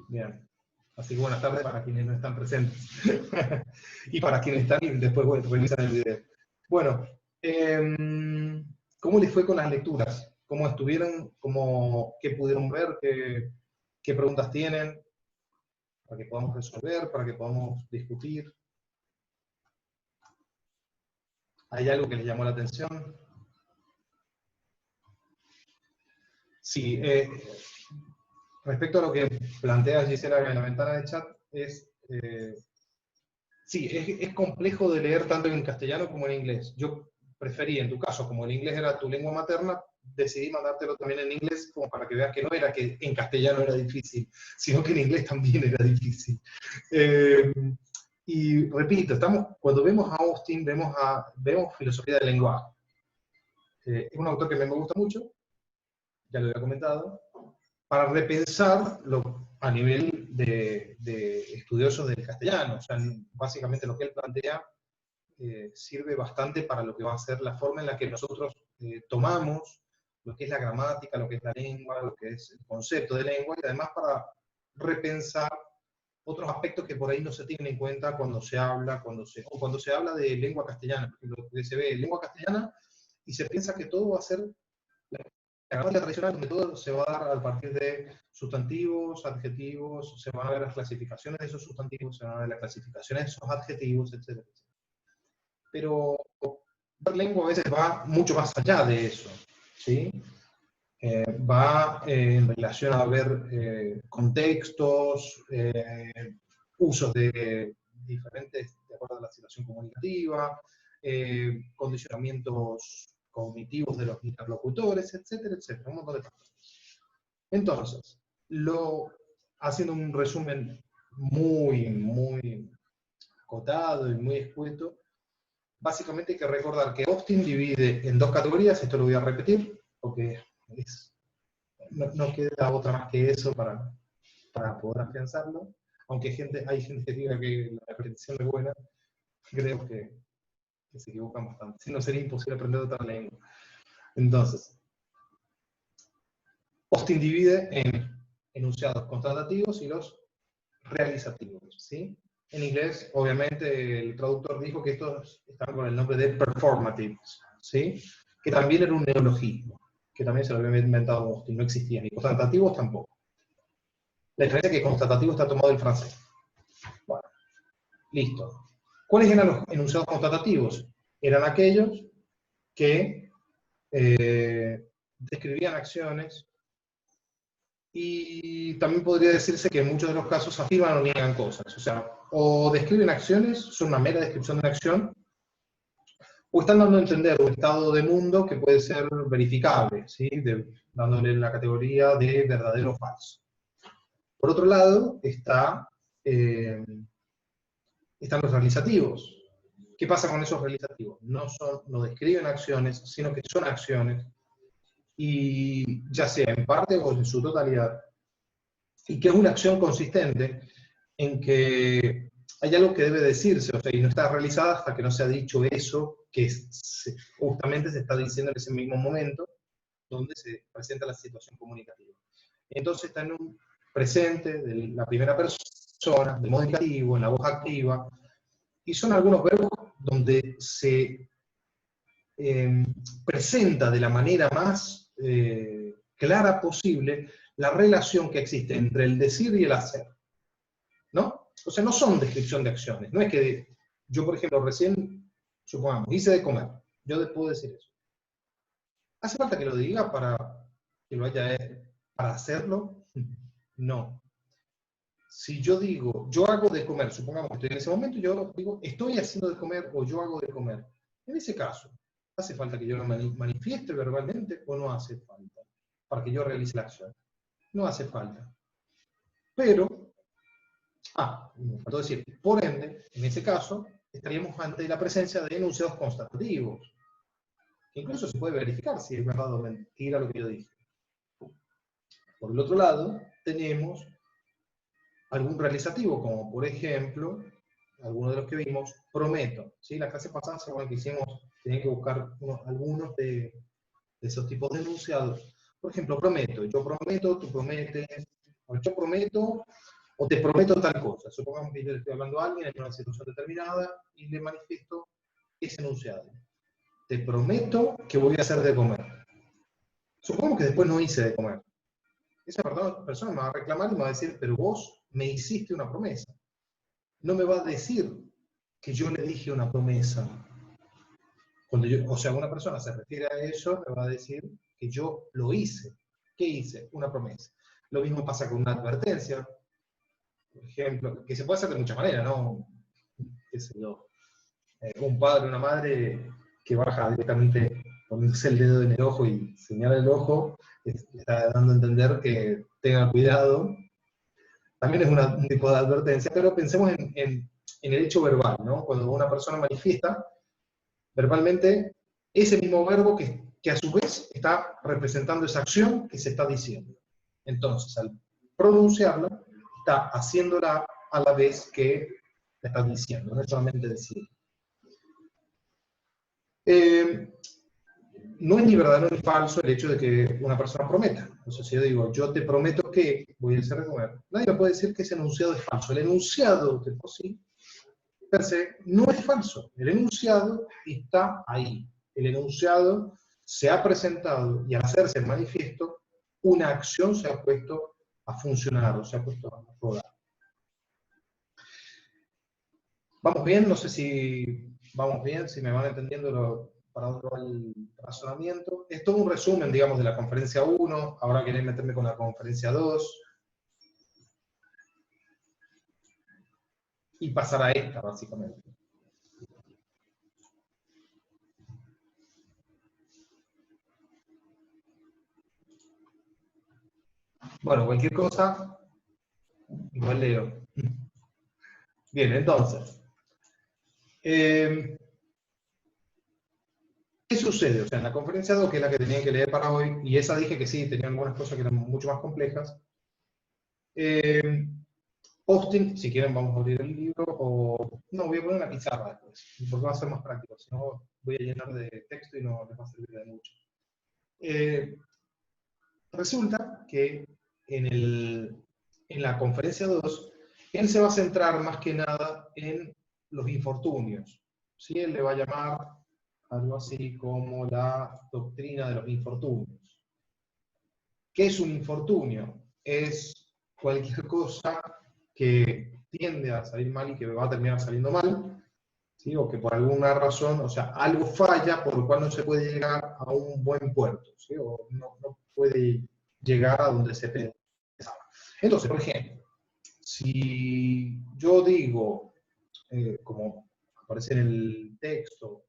Bien. Así que buenas tardes para quienes no están presentes. Y para quienes están y después revisan el video. Bueno, ¿cómo les fue con las lecturas? ¿Cómo estuvieron? ¿Qué pudieron ver? ¿Qué preguntas tienen? Para que podamos resolver, para que podamos discutir. ¿Hay algo que les llamó la atención? Sí, respecto a lo que plantea Gisela en la ventana de chat, sí, es complejo de leer tanto en castellano como en inglés. Yo preferí, en tu caso, como el inglés era tu lengua materna, decidí mandártelo también en inglés, como para que veas que no era que en castellano era difícil, sino que en inglés también era difícil. Y repito, cuando vemos a Austin, vemos filosofía del lenguaje. Es un autor que me gusta mucho, ya lo había comentado, para repensar a nivel de estudiosos del castellano. O sea, básicamente lo que él plantea sirve bastante para lo que va a ser la forma en la que nosotros tomamos lo que es la gramática, lo que es la lengua, lo que es el concepto de lengua, y además para repensar otros aspectos que por ahí no se tienen en cuenta cuando se habla, cuando se habla de lengua castellana. Por ejemplo, que se ve lengua castellana y se piensa que todo va a ser la gramática tradicional, donde todo se va a dar a partir de sustantivos, adjetivos, se van a ver las clasificaciones de esos sustantivos, se van a ver las clasificaciones de esos adjetivos, etc. Pero ver lengua a veces va mucho más allá de eso, ¿sí? Va en relación a ver contextos, usos de diferentes, de acuerdo a la situación comunicativa, condicionamientos cognitivos de los interlocutores, etcétera, etcétera, un montón de cosas. Entonces, haciendo un resumen muy acotado y muy escueto, básicamente hay que recordar que Austin divide en dos categorías, esto lo voy a repetir, porque no queda otra más que eso para poder afianzarlo, aunque hay gente que diga que la repetición es buena, creo que se equivocan bastante, si no sería imposible aprender otra lengua. Entonces, Austin divide en enunciados constatativos y los realizativos, ¿sí? En inglés, obviamente, el traductor dijo que estos estaban con el nombre de performatives, ¿sí? Que también era un neologismo, que también se lo había inventado Austin, no existían, y constatativos tampoco. La diferencia es que constatativo está tomado del francés. Bueno, listo. ¿Cuáles eran los enunciados constatativos? Eran aquellos que describían acciones, y también podría decirse que en muchos de los casos afirman o niegan cosas. O sea, o describen acciones, son una mera descripción de una acción, o están dando a entender un estado de mundo que puede ser verificable, ¿sí? Dándole la categoría de verdadero o falso. Por otro lado, están los realizativos. ¿Qué pasa con esos realizativos? No describen acciones, sino que son acciones, y ya sea en parte o en su totalidad, y que es una acción consistente en que hay algo que debe decirse, o sea, y no está realizada hasta que no se ha dicho eso que justamente se está diciendo en ese mismo momento donde se presenta la situación comunicativa. Entonces está en un presente de la primera persona, de modo indicativo, en la voz activa, y son algunos verbos donde se presenta de la manera más clara posible la relación que existe entre el decir y el hacer, ¿no? O sea, no son descripción de acciones, no es que yo, por ejemplo, recién, supongamos, hice de comer, yo puedo decir eso. ¿Hace falta que lo diga para que lo haya, para hacerlo? No. Si yo digo, yo hago de comer, supongamos que estoy en ese momento, yo digo, estoy haciendo de comer o yo hago de comer. En ese caso, ¿hace falta que yo lo manifieste verbalmente o no hace falta para que yo realice la acción? No hace falta. Pero, me faltó decir, por ende, en ese caso, estaríamos ante la presencia de enunciados constatativos, que incluso se puede verificar si es verdad o mentira lo que yo dije. Por el otro lado, tenemos algún realizativo, como por ejemplo, algunos de los que vimos, prometo. ¿Sí? La clase pasada, según que hicimos, tenían que buscar algunos de esos tipos de enunciados. Por ejemplo, prometo. Yo prometo, tú prometes. Yo prometo O te prometo tal cosa. Supongamos que yo le estoy hablando a alguien en una situación determinada y le manifiesto ese enunciado. Te prometo que voy a hacer de comer. Supongamos que después no hice de comer. Esa persona me va a reclamar y me va a decir, pero vos me hiciste una promesa. No me va a decir que yo le dije una promesa. O sea, una persona se refiere a eso, me va a decir que yo lo hice. ¿Qué hice? Una promesa. Lo mismo pasa con una advertencia, por ejemplo, que se puede hacer de muchas maneras, ¿no? ¿Qué sé yo? Un padre o una madre que baja directamente, poniéndose el dedo en el ojo y señala el ojo, está dando a entender que tenga cuidado. También es un tipo de advertencia, pero pensemos en el hecho verbal, ¿no? Cuando una persona manifiesta verbalmente ese mismo verbo que a su vez está representando esa acción que se está diciendo. Entonces, al pronunciarla, está haciéndola a la vez que la está diciendo, no es solamente decir. No es ni verdadero ni falso el hecho de que una persona prometa. Entonces, si yo digo, yo te prometo que voy a hacer de comer, nadie me puede decir que ese enunciado es falso. El enunciado de por sí, per se, no es falso. El enunciado está ahí. El enunciado se ha presentado y al hacerse manifiesto, una acción se ha puesto a funcionar o se ha puesto a rodar. ¿Vamos bien? No sé si vamos bien, si me van entendiendo para dónde va el razonamiento. Es todo un resumen, digamos, de la conferencia 1. Ahora quería meterme con la conferencia 2. Y pasar a esta, básicamente. Bueno, cualquier cosa, igual leo. Bien, entonces. ¿Qué sucede? O sea, en la conferencia 2, que es la que tenía que leer para hoy, y esa dije que sí, tenía algunas cosas que eran mucho más complejas. Austin, si quieren vamos a abrir el libro, o no, voy a poner una pizarra después, porque va a ser más práctico, si no voy a llenar de texto y no les va a servir de mucho. Resulta que en la conferencia 2, él se va a centrar más que nada en los infortunios. ¿Sí? Él le va a llamar algo así como la doctrina de los infortunios. ¿Qué es un infortunio? Es cualquier cosa que tiende a salir mal y que va a terminar saliendo mal, ¿sí? O que por alguna razón, o sea, algo falla por lo cual no se puede llegar a un buen puerto, ¿sí? O no puede llegar a donde se pensaba. Entonces, por ejemplo, si yo digo, como aparece en el texto,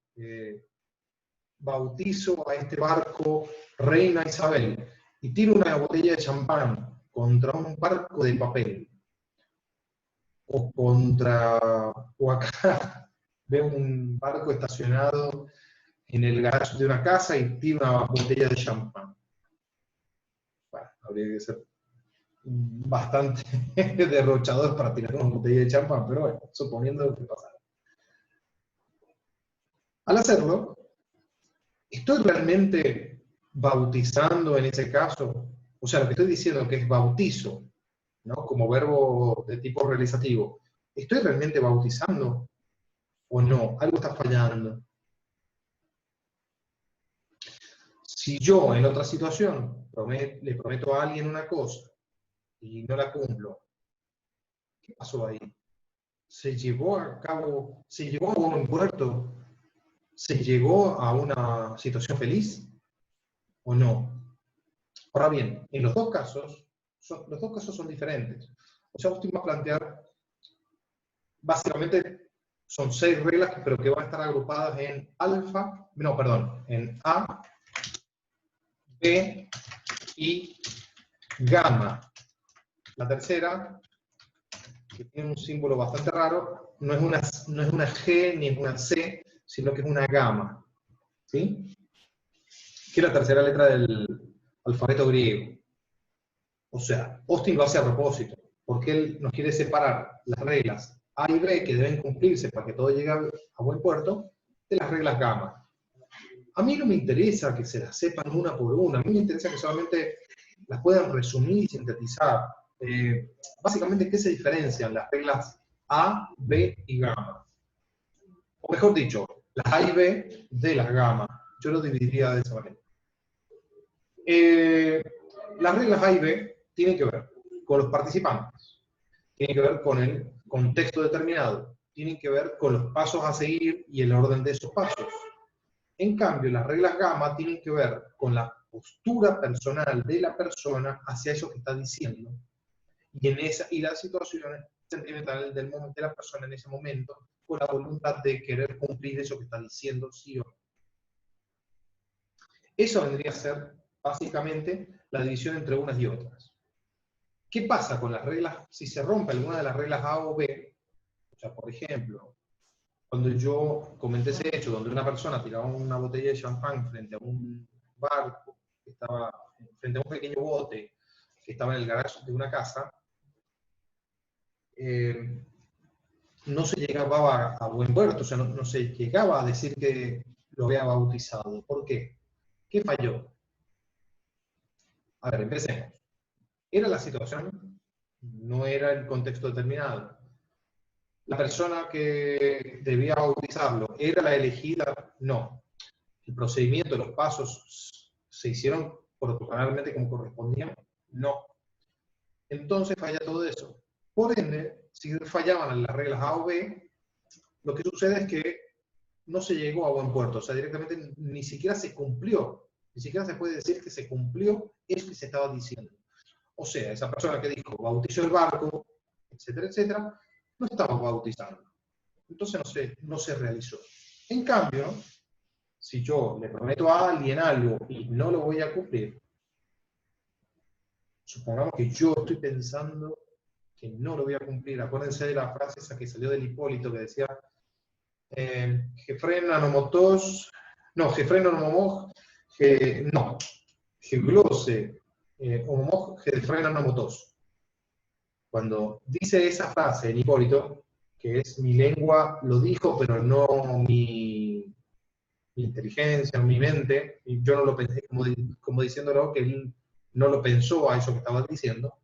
bautizo a este barco Reina Isabel y tiro una botella de champán contra un barco de papel, o acá veo un barco estacionado en el garaje de una casa y tiro una botella de champán. Bueno, habría que ser bastante derrochador para tirar una botella de champán, pero bueno, suponiendo que pasara. Al hacerlo, ¿estoy realmente bautizando en ese caso? O sea, lo que estoy diciendo que es bautizo, ¿no? Como verbo de tipo realizativo. ¿Estoy realmente bautizando o no? Algo está fallando. Si yo en otra situación le prometo a alguien una cosa y no la cumplo, ¿qué pasó ahí? ¿Se llevó a cabo, se llevó a buen puerto? ¿Se llegó a una situación feliz o no? Ahora bien, en los dos casos son diferentes. O sea, Austin va a plantear, básicamente, son 6 reglas, pero que van a estar agrupadas en alfa, no, perdón, en A, B y gamma. La tercera, que tiene un símbolo bastante raro, no es una G ni es una C, sino que es una gamma. ¿Sí? Que es la tercera letra del alfabeto griego. O sea, Austin lo hace a propósito, porque él nos quiere separar las reglas A y B que deben cumplirse para que todo llegue a buen puerto, de las reglas gamma. A mí no me interesa que se las sepan una por una, a mí me interesa que solamente las puedan resumir y sintetizar. básicamente, ¿qué se diferencian las reglas A, B y gamma? O mejor dicho, las A y B de las gamma. Yo lo dividiría de esa manera. Las reglas A y B tienen que ver con los participantes, tienen que ver con el contexto determinado, tienen que ver con los pasos a seguir y el orden de esos pasos. En cambio, las reglas gamma tienen que ver con la postura personal de la persona hacia eso que está diciendo y la situación sentimental de la persona en ese momento, con la voluntad de querer cumplir eso que está diciendo, sí o no. Eso vendría a ser básicamente la división entre unas y otras. ¿Qué pasa con las reglas si se rompe alguna de las reglas A o B? O sea, por ejemplo, cuando yo comenté ese hecho donde una persona tiraba una botella de champán frente a un barco, que estaba frente a un pequeño bote que estaba en el garaje de una casa, no se llegaba a buen puerto, o sea, no se llegaba a decir que lo había bautizado. ¿Por qué? ¿Qué falló? A ver, empecemos. ¿Era la situación? No era el contexto determinado. ¿La persona que debía bautizarlo era la elegida? No. ¿El procedimiento, los pasos se hicieron protocolarmente como correspondían? No. Entonces falla todo eso. Por ende, si fallaban las reglas A o B, lo que sucede es que no se llegó a buen puerto, o sea, directamente ni siquiera se cumplió, ni siquiera se puede decir que se cumplió eso que se estaba diciendo. O sea, esa persona que dijo, bautizó el barco, etcétera, etcétera, no estaba bautizando. Entonces no se realizó. En cambio, si yo le prometo a alguien algo y no lo voy a cumplir, supongamos que yo estoy pensando que no lo voy a cumplir. Acuérdense de la frase esa que salió del Hipólito que decía Jefren anomotos, no, Jefren anomomoj, no, Jeglose, homomoj, Jefren anomotos. Cuando dice esa frase en Hipólito, que es mi lengua lo dijo, pero no mi inteligencia, mi mente, y yo no lo pensé como diciéndolo, que él no lo pensó a eso que estaba diciendo,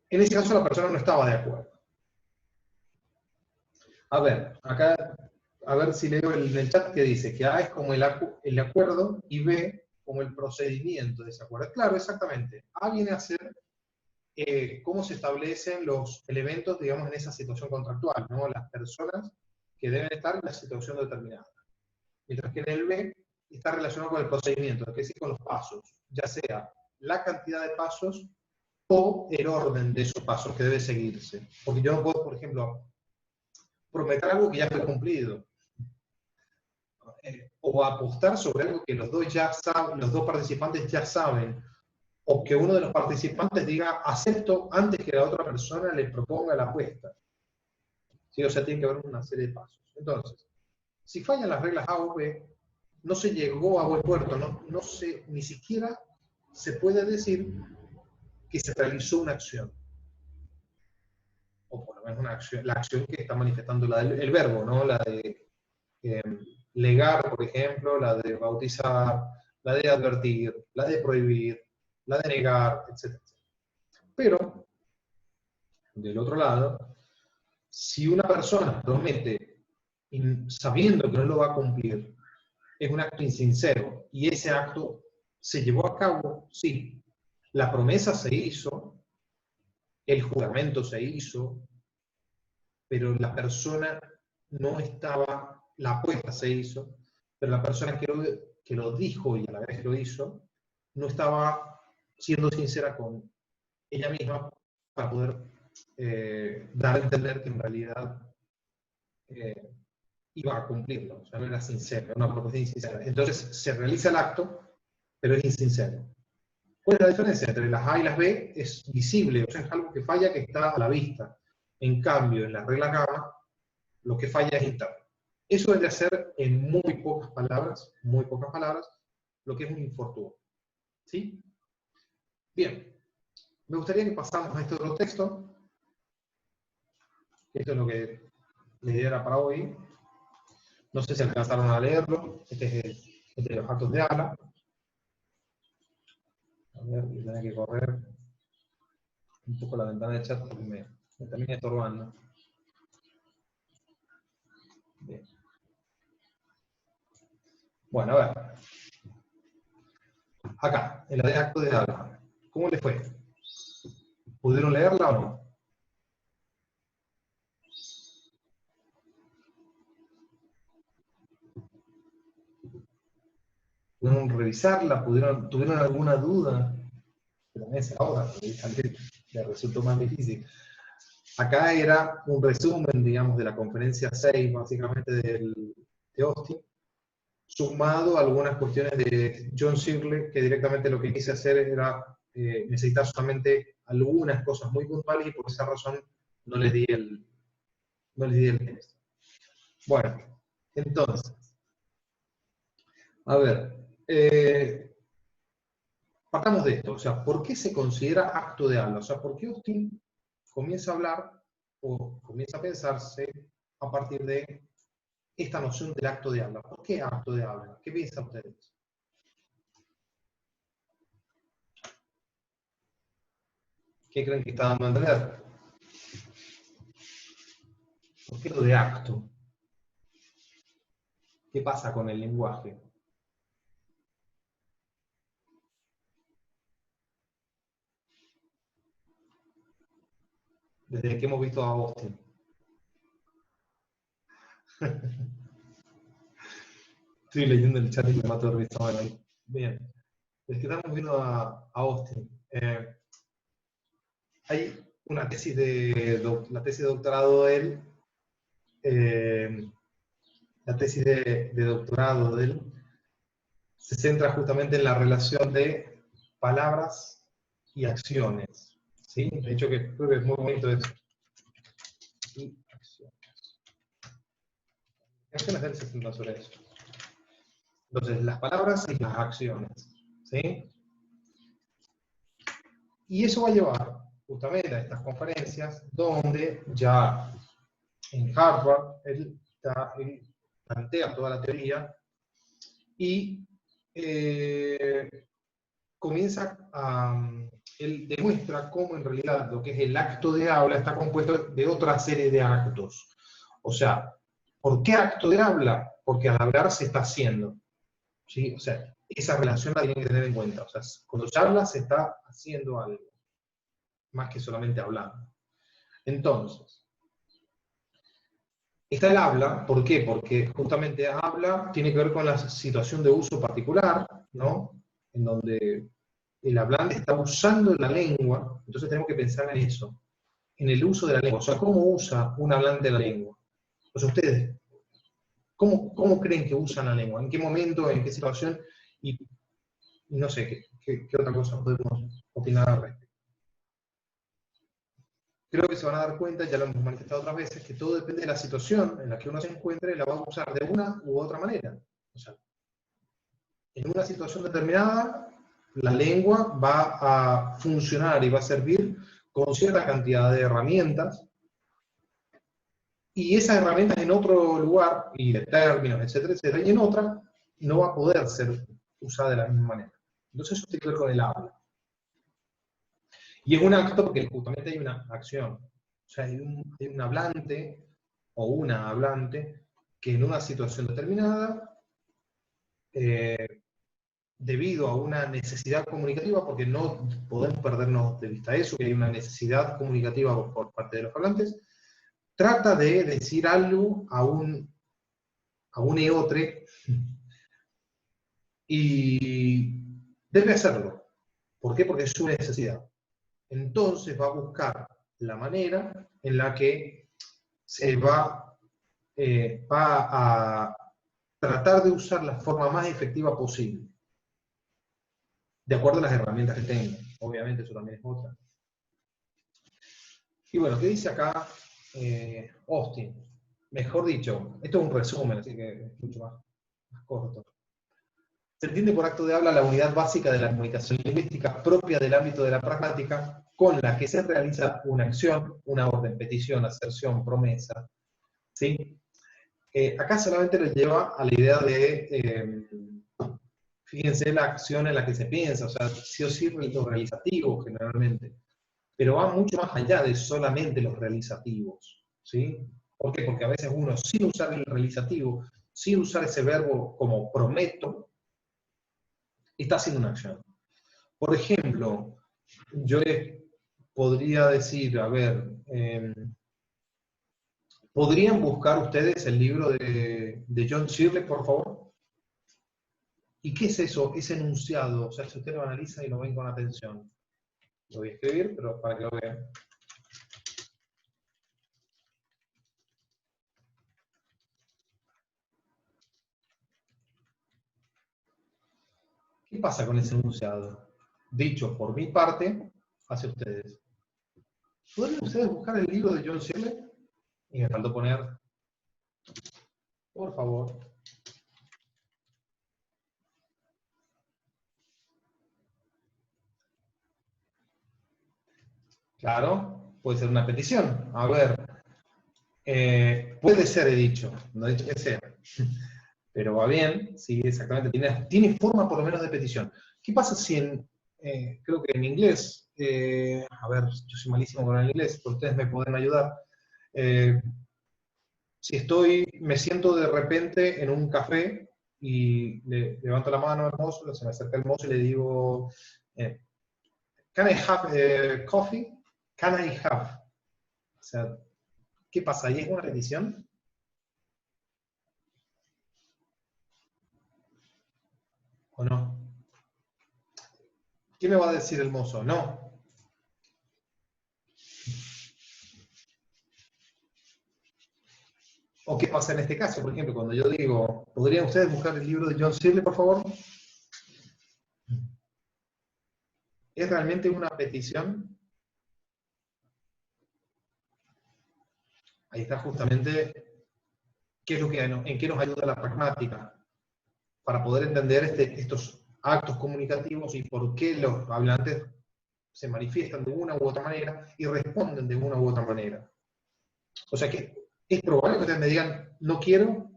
en ese caso la persona no estaba de acuerdo. A ver, acá, a ver si leo en el chat que dice que A es como el acuerdo y B como el procedimiento de ese acuerdo. Claro, exactamente. A viene a ser cómo se establecen los elementos, digamos, en esa situación contractual, ¿no? Las personas que deben estar en la situación determinada. Mientras que en el B está relacionado con el procedimiento, es decir, con los pasos, ya sea la cantidad de pasos o el orden de esos pasos que debe seguirse. Porque yo no puedo, por ejemplo, prometer algo que ya fue cumplido. O apostar sobre algo que los dos ya saben, los dos participantes ya saben, o que uno de los participantes diga acepto antes que la otra persona le proponga la apuesta. ¿Sí? O sea, tiene que haber una serie de pasos. Entonces, si fallan las reglas A o B, no se llegó a buen puerto, ni siquiera se puede decir que se realizó una acción. O por lo menos una acción, la acción que está manifestando el verbo, ¿no? La de legar, por ejemplo, la de bautizar, la de advertir, la de prohibir, la de negar, etc. Pero, del otro lado, si una persona promete sabiendo que no lo va a cumplir, es un acto insincero, y ese acto se llevó a cabo, sí. La promesa se hizo, el juramento se hizo, pero la persona no estaba, la apuesta se hizo, pero la persona que lo dijo y a la vez que lo hizo, no estaba siendo sincera con ella misma para poder dar a entender que en realidad iba a cumplirlo, o sea, no era sincera, era una propuesta insincera. Entonces se realiza el acto, pero es insincero. ¿Cuál es la diferencia entre las A y las B? Es visible, o sea, es algo que falla que está a la vista. En cambio, en las reglas gamma, lo que falla es interno. Eso debe ser en muy pocas palabras, lo que es un infortunio. ¿Sí? Bien. Me gustaría que pasáramos a este otro texto. Esto es lo que la idea era para hoy. No sé si alcanzaron a leerlo. Este es de los actos de Ala. A ver, voy a tener que correr. un poco la ventana de chat porque me termina estorbando. Bien. Bueno, a ver. Acá, en la de acto de habla. ¿Cómo les fue? ¿Pudieron leerla o no? ¿Pudieron revisarla? ¿Tuvieron alguna duda? Pero en esa hora, les resultó más difícil. Acá era un resumen, digamos, de la conferencia 6, básicamente de Austin, sumado a algunas cuestiones de John Searle, que directamente lo que quise hacer era necesitar solamente algunas cosas muy puntuales y por esa razón no les di el texto. Bueno, entonces, a ver, partamos de esto, o sea, ¿por qué se considera acto de habla? O sea, ¿por qué Austin comienza a hablar o comienza a pensarse a partir de esta noción del acto de habla? ¿Por qué acto de habla? ¿Qué piensan ustedes? ¿Qué creen que está dando a entender? ¿Por qué lo de acto? ¿Qué pasa con el lenguaje? Desde que hemos visto a Austin. Estoy leyendo el chat y me mato de risa. Bueno, bien. Desde que estamos viendo a Austin. Hay una tesis la tesis de doctorado de él, la tesis de doctorado de él, se centra justamente en la relación de palabras y acciones. ¿Sí? De hecho, creo que es muy bonito eso. Y acciones. Acciones de él se centran sobre eso. Entonces, las palabras y las acciones. ¿Sí? Y eso va a llevar justamente a estas conferencias donde ya en Harvard él plantea toda la teoría y él demuestra cómo en realidad lo que es el acto de habla está compuesto de otra serie de actos. O sea, ¿por qué acto de habla? Porque al hablar se está haciendo. ¿Sí? O sea, esa relación la tienen que tener en cuenta. O sea, cuando se habla se está haciendo algo, más que solamente hablando. Entonces, está el habla, ¿por qué? Porque justamente habla tiene que ver con la situación de uso particular, ¿no? En donde el hablante está usando la lengua, entonces tenemos que pensar en eso, en el uso de la lengua, o sea, ¿cómo usa un hablante la lengua? O sea, ustedes, ¿cómo creen que usan la lengua? ¿En qué momento, en qué situación? Y no sé, ¿qué otra cosa podemos opinar al respecto? Creo que se van a dar cuenta, ya lo hemos manifestado otras veces, que todo depende de la situación en la que uno se encuentre y la va a usar de una u otra manera. O sea, en una situación determinada, la lengua va a funcionar y va a servir con cierta cantidad de herramientas, y esas herramientas en otro lugar, y de términos, etcétera, y en otra, no va a poder ser usada de la misma manera. Entonces eso tiene que ver con el habla. Y es un acto porque justamente hay una acción. O sea, hay un hablante o una hablante que en una situación determinada, debido a una necesidad comunicativa, porque no podemos perdernos de vista eso, que hay una necesidad comunicativa por parte de los hablantes, trata de decir algo a un eotre y debe hacerlo. ¿Por qué? Porque es su necesidad. Entonces va a buscar la manera en la que se va a tratar de usar la forma más efectiva posible, de acuerdo a las herramientas que tenga. Obviamente eso también es otra. Y bueno, ¿qué dice acá Austin? Mejor dicho, esto es un resumen, así que es mucho más corto. Se entiende por acto de habla la unidad básica de la comunicación lingüística propia del ámbito de la pragmática, con la que se realiza una acción, una orden, petición, aserción, promesa. ¿Sí? Acá solamente lo lleva a la idea de, fíjense la acción en la que se piensa, o sea, sí o sí lo realizativo generalmente. pero va mucho más allá de solamente los realizativos, ¿sí? ¿Por qué? Porque a veces uno, sin usar el realizativo, sin usar ese verbo como prometo, está haciendo una acción. Por ejemplo, yo les podría decir, a ver, ¿podrían buscar ustedes el libro de John Searle, por favor? ¿Y qué es eso? Ese enunciado, o sea, si usted lo analiza y lo ven con atención. Lo voy a escribir, pero para que lo vean. ¿Qué pasa con ese enunciado? Dicho por mi parte, hacia ustedes. ¿Pueden ustedes buscar el libro de John Searle? Y me faltó poner, por favor. Claro, puede ser una petición. A ver, puede ser, he dicho, no he dicho que sea. Pero va bien, sí, exactamente, tiene forma por lo menos de petición. ¿Qué pasa si creo que en inglés, a ver, yo soy malísimo con el inglés, pero ustedes me pueden ayudar. Si me siento de repente en un café y levanto la mano al mozo, se me acerca el mozo y le digo, can I have coffee? Can I have? O sea, ¿qué pasa? ¿Ahí es una petición? ¿O no? ¿Qué me va a decir el mozo? No. ¿O qué pasa en este caso? Por ejemplo, cuando yo digo, ¿podrían ustedes buscar el libro de John Searle, por favor? ¿Es realmente una petición? Ahí está justamente en qué nos ayuda la pragmática, para poder entender estos actos comunicativos y por qué los hablantes se manifiestan de una u otra manera y responden de una u otra manera. O sea que es probable que ustedes me digan, no quiero,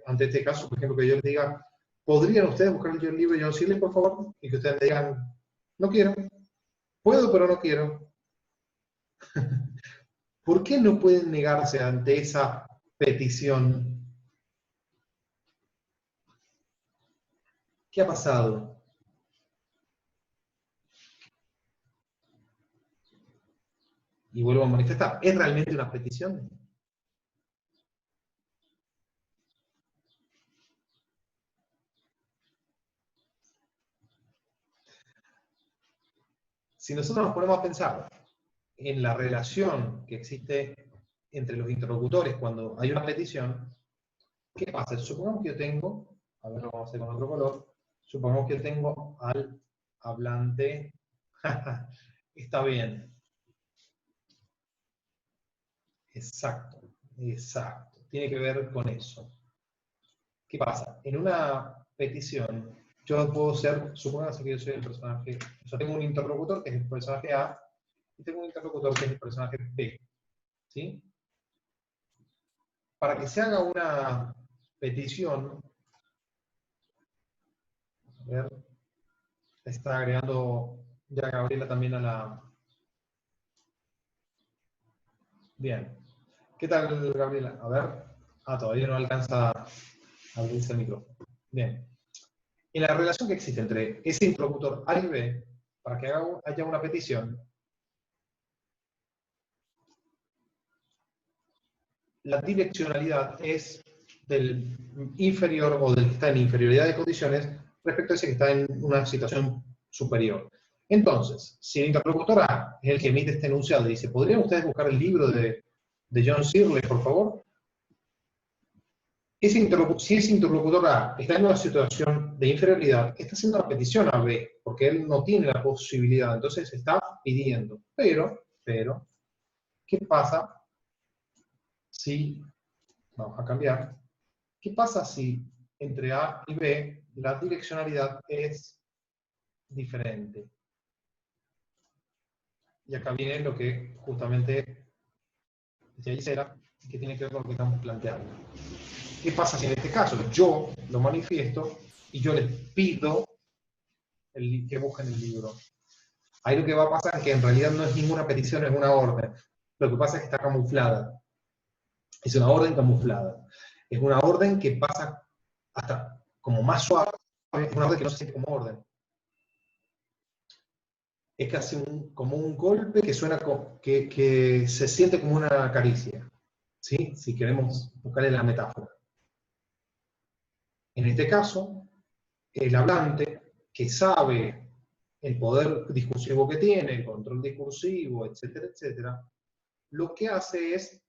ante este caso, por ejemplo, que yo les diga, ¿podrían ustedes buscar el libro de John Searle, por favor? Y que ustedes me digan, no quiero. Puedo, pero no quiero. ¿Por qué no pueden negarse ante esa petición? ¿Qué ha pasado? Y vuelvo a manifestar. ¿Es realmente una petición? Si nosotros nos ponemos a pensar en la relación que existe entre los interlocutores cuando hay una petición, ¿qué pasa? Supongamos que yo tengo, a ver, lo vamos a hacer con otro color, supongamos que yo tengo al hablante, está bien, exacto, exacto, tiene que ver con eso. ¿Qué pasa? En una petición, yo puedo ser, supongamos que yo soy el personaje, o sea, tengo un interlocutor que es el personaje A, y tengo un interlocutor que es el personaje B, ¿sí? Para que se haga una petición, a ver, está agregando ya Gabriela también a la... Bien. ¿Qué tal, Gabriela? A ver. Ah, todavía no alcanza a abrirse el micrófono. Bien. En la relación que existe entre ese interlocutor A y B, para que haya una petición, la direccionalidad es del inferior o del que está en inferioridad de condiciones respecto a ese que está en una situación superior. Entonces, si el interlocutor A es el que emite este enunciado y dice, ¿podrían ustedes buscar el libro de John Searle, por favor? Si ese interlocutor A está en una situación de inferioridad, está haciendo una petición a B, porque él no tiene la posibilidad, entonces está pidiendo. Pero, ¿qué pasa si, vamos a cambiar, qué pasa si entre A y B la direccionalidad es diferente? Y acá viene lo que justamente decía Gisela, que tiene que ver con lo que estamos planteando. ¿Qué pasa si en este caso yo lo manifiesto y yo les pido que busquen el libro? Ahí lo que va a pasar es que en realidad no es ninguna petición, es una orden. Lo que pasa es que está camuflada. Es una orden camuflada. Es una orden que pasa hasta como más suave, es una orden que no se siente como orden. Es casi como un golpe que suena, que se siente como una caricia, ¿sí? Si queremos buscarle la metáfora. En este caso, el hablante, que sabe el poder discursivo que tiene, el control discursivo, etcétera, etcétera, lo que hace es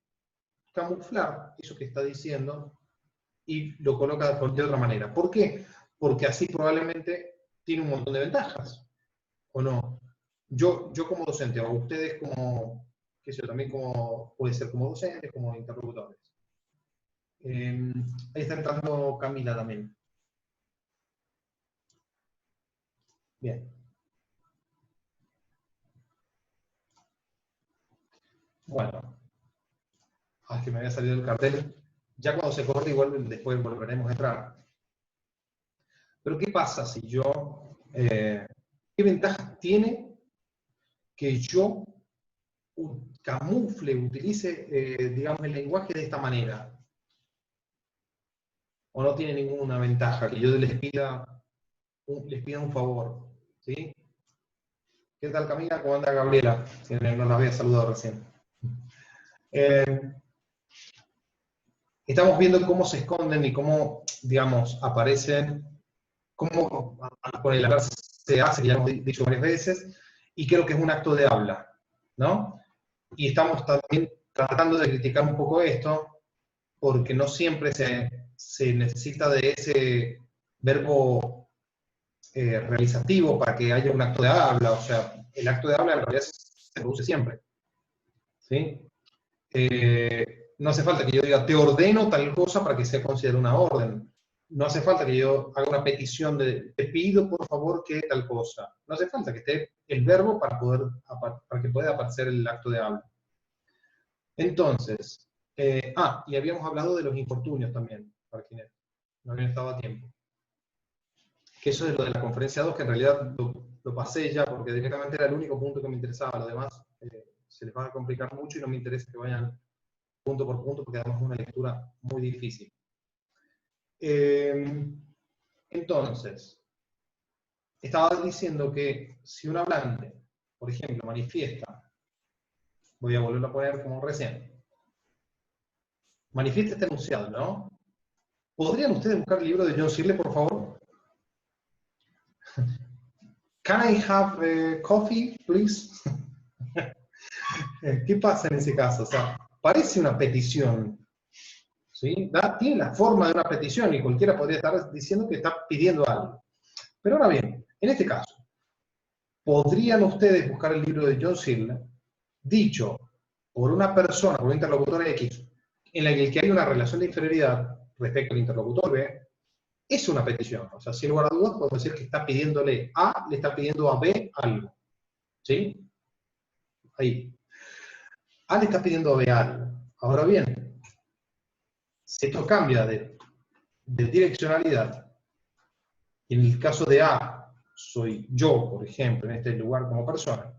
camuflar eso que está diciendo y lo coloca de otra manera. ¿Por qué? Porque así probablemente tiene un montón de ventajas, ¿o no? Yo como docente, o ustedes como, qué sé yo, también como, puede ser como docentes, como interlocutores. Ahí está entrando Camila también. Bien. Bueno, es que me había salido el cartel. Ya cuando se corte, igual después volveremos a entrar. Pero ¿qué pasa si yo, qué ventajas tiene que yo camufle, utilice, digamos, el lenguaje de esta manera? ¿O no tiene ninguna ventaja que yo les pida un favor? ¿Sí? ¿Qué tal, Camila? ¿Cómo anda Gabriela? Si no la había saludado recién. Estamos viendo cómo se esconden y cómo, digamos, aparecen, cómo con el hablar se hace, que ya hemos dicho varias veces, y creo que es un acto de habla, ¿no? Y estamos también tratando de criticar un poco esto, porque no siempre se necesita de ese verbo realizativo para que haya un acto de habla, o sea, el acto de habla en realidad se produce siempre, ¿sí? No hace falta que yo diga, te ordeno tal cosa para que sea considerada una orden. No hace falta que yo haga una petición de, te pido por favor que tal cosa. No hace falta que esté el verbo para que pueda aparecer el acto de habla. Entonces, y habíamos hablado de los infortunios también, para quienes no habían estado a tiempo. Que eso es lo de la conferencia 2, que en realidad lo pasé ya, porque directamente era el único punto que me interesaba. Lo demás se les va a complicar mucho y no me interesa que vayan punto por punto, porque además es una lectura muy difícil. Entonces, estaba diciendo que si un hablante, por ejemplo, manifiesta, voy a volverlo a poner como recién, manifiesta este enunciado, ¿no? ¿Podrían ustedes buscar el libro de John Searle, por favor? Can I have coffee, please? ¿Qué pasa en ese caso? O sea, parece una petición, ¿sí? Tiene la forma de una petición y cualquiera podría estar diciendo que está pidiendo algo. Pero ahora bien, en este caso, ¿podrían ustedes buscar el libro de John Searle dicho por una persona, por un interlocutor X, en la que hay una relación de inferioridad respecto al interlocutor B? Es una petición. O sea, sin lugar a dudas, podemos decir que está pidiéndole A, le está pidiendo a B algo. ¿Sí? Ahí. A le está pidiendo a B algo. Ahora bien, si esto cambia de direccionalidad, y en el caso de A soy yo, por ejemplo, en este lugar como persona,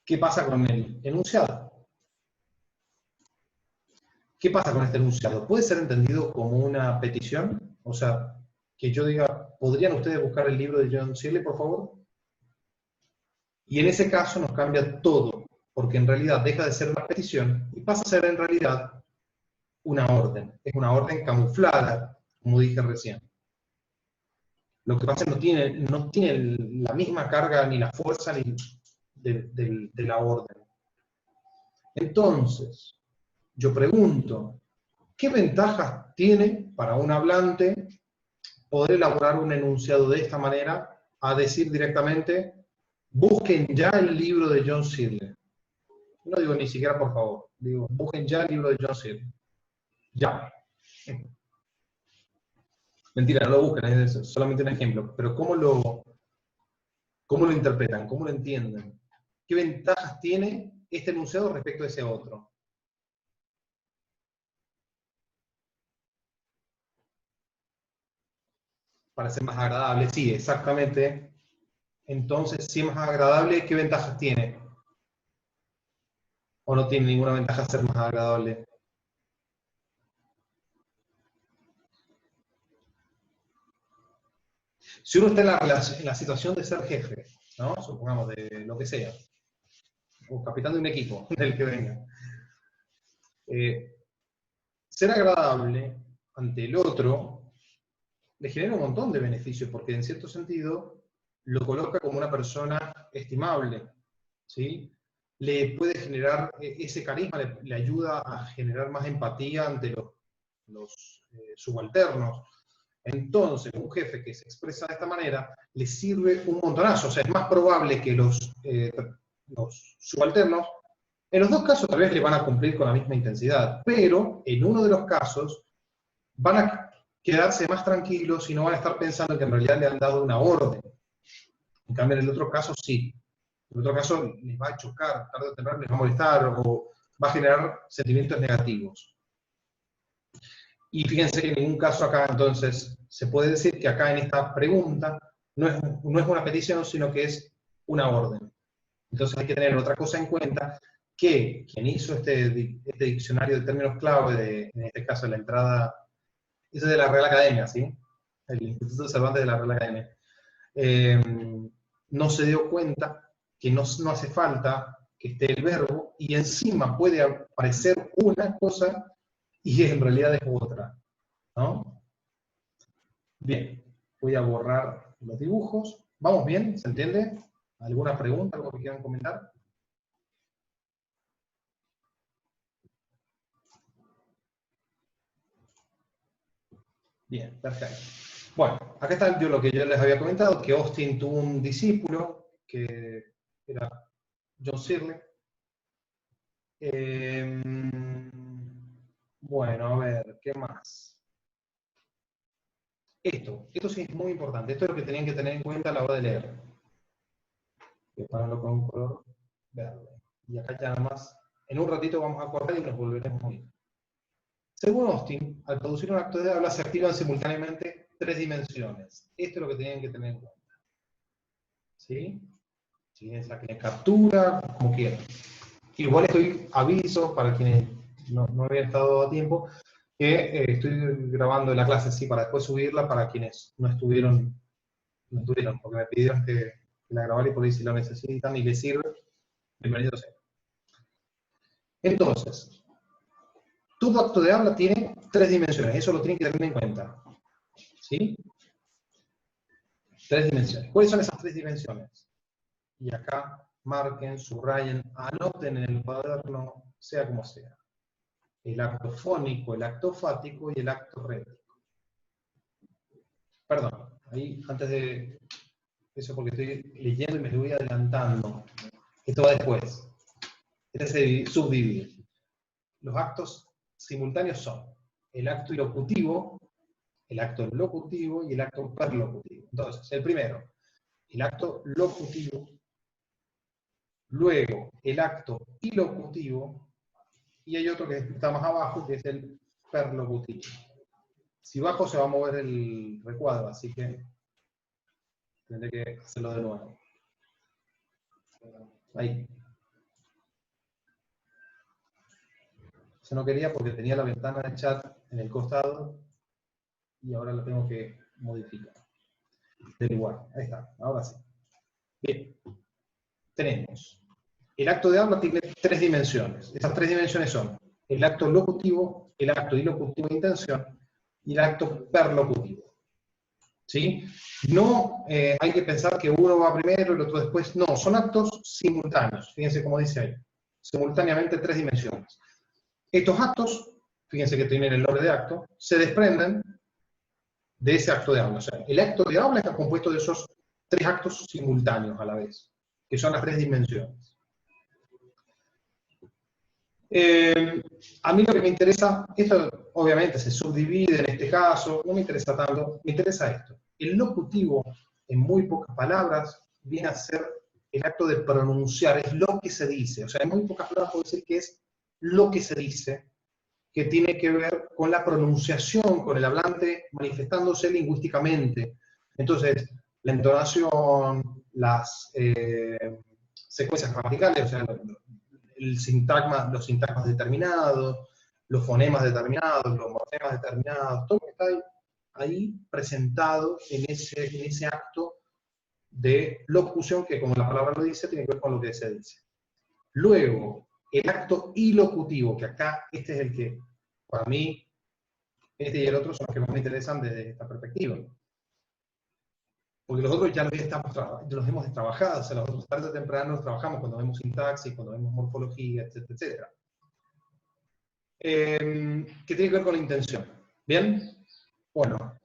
¿qué pasa con el enunciado? ¿Qué pasa con este enunciado? ¿Puede ser entendido como una petición? O sea, que yo diga, ¿podrían ustedes buscar el libro de John Searle, por favor? Y en ese caso nos cambia todo, porque en realidad deja de ser una petición y pasa a ser en realidad una orden. Es una orden camuflada, como dije recién. Lo que pasa es que no tiene la misma carga ni la fuerza ni de la orden. Entonces, yo pregunto, ¿qué ventajas tiene para un hablante poder elaborar un enunciado de esta manera a decir directamente, busquen ya el libro de John Searle? No digo ni siquiera por favor, digo, busquen ya el libro de John Searle. Ya. Mentira, no lo busquen, es solamente un ejemplo. Pero cómo lo interpretan? ¿Cómo lo entienden? ¿Qué ventajas tiene este enunciado respecto a ese otro? Para ser más agradable, sí, exactamente. Entonces, si es más agradable, ¿qué ventajas tiene? ¿O no tiene ninguna ventaja ser más agradable? Si uno está en la situación de ser jefe, ¿no? Supongamos, de lo que sea, o capitán de un equipo, del que venga, ser agradable ante el otro le genera un montón de beneficios, porque en cierto sentido lo coloca como una persona estimable, ¿sí? Le puede generar, ese carisma le ayuda a generar más empatía ante los subalternos. Entonces, un jefe que se expresa de esta manera le sirve un montonazo. O sea, es más probable que los subalternos, en los dos casos tal vez le van a cumplir con la misma intensidad, pero en uno de los casos van a quedarse más tranquilos y no van a estar pensando que en realidad le han dado una orden. En cambio, en el otro caso sí. En otro caso les va a chocar, tarde o temprano les va a molestar o va a generar sentimientos negativos. Y fíjense que en ningún caso acá, entonces, se puede decir que acá en esta pregunta no es una petición, sino que es una orden. Entonces hay que tener otra cosa en cuenta, que quien hizo este diccionario de términos clave, en este caso la entrada, eso es de la Real Academia, ¿sí? El Instituto Cervantes de la Real Academia. No se dio cuenta que no hace falta que esté el verbo, y encima puede aparecer una cosa y en realidad es otra, ¿no? Bien, voy a borrar los dibujos. ¿Vamos bien? ¿Se entiende? ¿Alguna pregunta, algo que quieran comentar? Bien, perfecto. Bueno, acá está lo que yo les había comentado, que Austin tuvo un discípulo que era John Searle. Bueno, a ver, ¿qué más? Esto sí es muy importante. Esto es lo que tenían que tener en cuenta a la hora de leer. Voy a ponerlo con un color verde. Y acá ya nada más, en un ratito vamos a correr y nos volveremos a unir. Según Austin, al producir un acto de habla se activan simultáneamente 3 dimensiones. Esto es lo que tenían que tener en cuenta. ¿Sí? Si es la que le captura, como quieran. Igual estoy aviso para quienes no habían estado a tiempo, que estoy grabando la clase, sí, para después subirla para quienes no estuvieron, porque me pidieron que la grabara y por ahí si la necesitan y les sirve, bienvenido sea. Entonces, todo acto de habla tiene 3 dimensiones, eso lo tienen que tener en cuenta. ¿Sí? 3 dimensiones. ¿Cuáles son esas 3 dimensiones? Y acá marquen, subrayen, anoten en el cuaderno, sea como sea. El acto fónico, el acto fático y el acto rético. Perdón, ahí antes de eso, porque estoy leyendo y me estoy adelantando. Esto va después. Este se subdivide. Los actos simultáneos son el acto ilocutivo, el acto locutivo y el acto perlocutivo. Entonces, el primero, el acto locutivo, luego el acto ilocutivo, y hay otro que está más abajo, que es el perlocutivo. Si bajo se va a mover el recuadro, así que tendré que hacerlo de nuevo. Ahí. Yo no quería porque tenía la ventana de chat en el costado y ahora la tengo que modificar. Del igual. Ahí está, ahora sí. Bien. Tenemos. El acto de habla tiene 3 dimensiones. Esas 3 dimensiones son el acto locutivo, el acto ilocutivo de intención y el acto perlocutivo. ¿Sí? No hay que pensar que uno va primero y el otro después. No, son actos simultáneos. Fíjense cómo dice ahí. Simultáneamente 3 dimensiones. Estos actos, fíjense que tienen el nombre de acto, se desprenden de ese acto de habla. O sea, el acto de habla está compuesto de esos 3 actos simultáneos a la vez, que son las 3 dimensiones. A mí lo que me interesa, esto obviamente se subdivide en este caso, no me interesa tanto, me interesa esto. El locutivo, en muy pocas palabras, viene a ser el acto de pronunciar, es lo que se dice. O sea, en muy pocas palabras puedo decir que es lo que se dice, que tiene que ver con la pronunciación, con el hablante manifestándose lingüísticamente. Entonces, la entonación, las secuencias gramaticales, o sea, los sintagmas determinados, los fonemas determinados, los morfemas determinados, todo lo que está ahí presentado en ese acto de locución que, como la palabra lo dice, tiene que ver con lo que se dice. Luego, el acto ilocutivo, que acá este es el que, para mí, este y el otro son los que más me interesan desde esta perspectiva. Porque los otros ya los hemos trabajado, o sea, los otros tarde o temprano los trabajamos cuando vemos sintaxis, cuando vemos morfología, etcétera, etcétera. Que tiene que ver con la intención. ¿Bien? Bueno,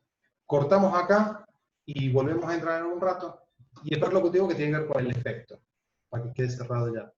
cortamos acá y volvemos a entrar en un rato. Y el perlocutivo que tiene que ver con el efecto, para que quede cerrado ya.